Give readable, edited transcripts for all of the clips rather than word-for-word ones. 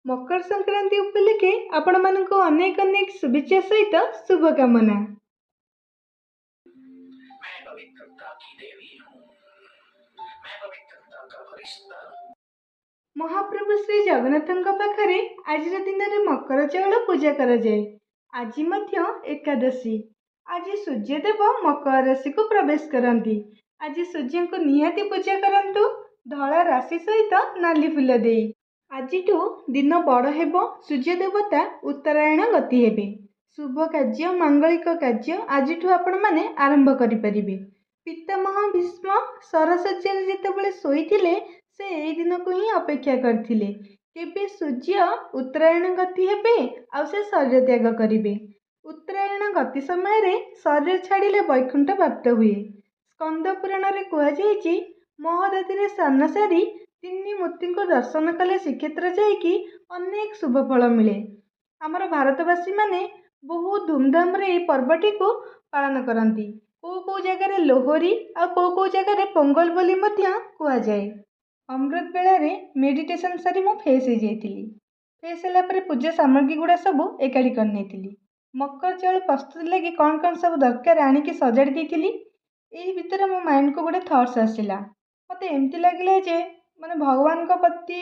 मकर संक्रांति उपलक्षे आपण मानक अनेक अनेक शुभेच्छा सहित शुभकामना। मैं पवित्रता की देवी हूँ। मैं पवित्रता का फरिश्ता हूँ। महाप्रभु श्री जगन्नाथ पाखरे आज दिन में मकर चाउल पूजा कराए। आज मध्य एकादशी। आज सूर्यदेव मकर राशि को प्रवेश करती। आज सूर्य को निहाती पूजा करंतु धला राशि सहित नाली फूल दे। आज दिन बड़ हेब। सूर्य देवता उत्तरायण गति हेबे। शुभ कार्य मांगलिक कार्य आज आपण मैंने आरंभ करें। पितामह भीष्म सरशଯ୍ୟାରେ ଯେତେବେଳେ ଶୋଇଥିଲେ से यही दिन को ही अपेक्षा करथिले केबे सूर्य उत्तरायण गति हेबे आ से शरीर त्याग करिवे। उत्तरायण गति समय रे शरीर छाड़िले वैकुंठ प्राप्त हुए। स्कंद पुराण रे कहा जायछि महोदधि रे स्नान सारी तीन मूर्ति को दर्शन कले श्रीक्षेत्र जाइकी अनेक शुभ फल मिले। आमर भारतवासी माने बहुत धूमधाम रे पर्वटी को पालन करती। कौ जगार लोहरी आ कौ जगार पोंगल बोली मध्य कहा जाए। अमृत बेलारे मेडिटेशन सारी मु फ्रेश हो जाइली। फ्रेश होगापर पूजा सामग्री गुड़ा सब एकाठी कर मकर चाउल प्रस्तुति लगी कौन कौन सब दरकार आणिकी सजाड़ी देती। यही भितर मो माइंड को गोटे थट्स आसला। मत एमती लगे जे माने भगवान को प्रति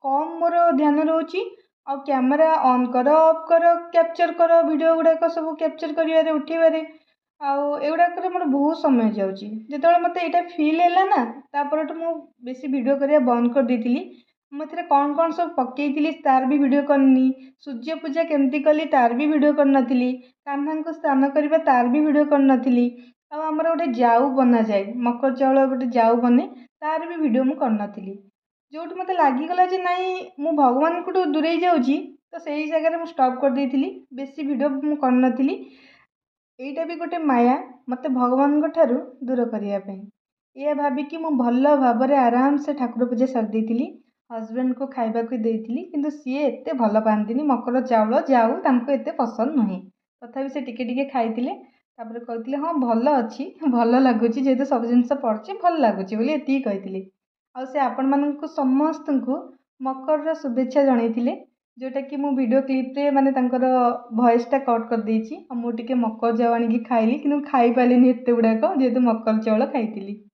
कम मोर ध्यान रोची। आ कैमरा ऑन कर ऑफ कर कैप्चर कर वीडियो गुड़ाक सब कैप्चर कर उठेबारे आउगुड़ाक मोर बहुत समय जाऊँगी। जो मत यहाँ फिल है ना तापर मु बेसी वीडियो करने बंद कर देती। मुझे कौन कौन सब पकई तार भी वीडियो करनी। सूर्य पूजा केमती कली तार भी वीडियो करनी। कान्हा को स्नान करवा तार भी वीडियो करनी। आमर गोटे जाऊ बना जाए मकर चाउल गोटे जाऊ बने तार भी वीडियो मुझे करनी। जो मत लगिगला नाई मु भगवान को दूरे जाऊँगी तो सही जगह मुझे स्टॉप कर देती। बेसी वीडियो मुझे करनी। एईटा भी गोटे माया मत भगवान ठारू दूर करने यह भाविकी मु भल भाव आराम से ठाकुर पूजा सारी देती। हजबैंड को खाइबा को देती किंतु सी एते भल पाती मकर चाउल जाऊ तांको एते पसंद नुहे। तथापि से टिके टिके खाइतिले तापर कहते हाँ भल अच्छी भल लगुच जेहेतु सब जिन पड़े भल लगुच ये कहते। आ से आपण मानक समस्त को मकर शुभेच्छा जनईले जोटा कि मु वीडियो क्लिप्रे माने तांकर वॉइसटा कट कर देछि। मु टिके मकर जाऊ आनिकी खाइली किंतु खाई पारिलिनी एते गुड़ाक जेहेतु मकर चाउल खाइतिली।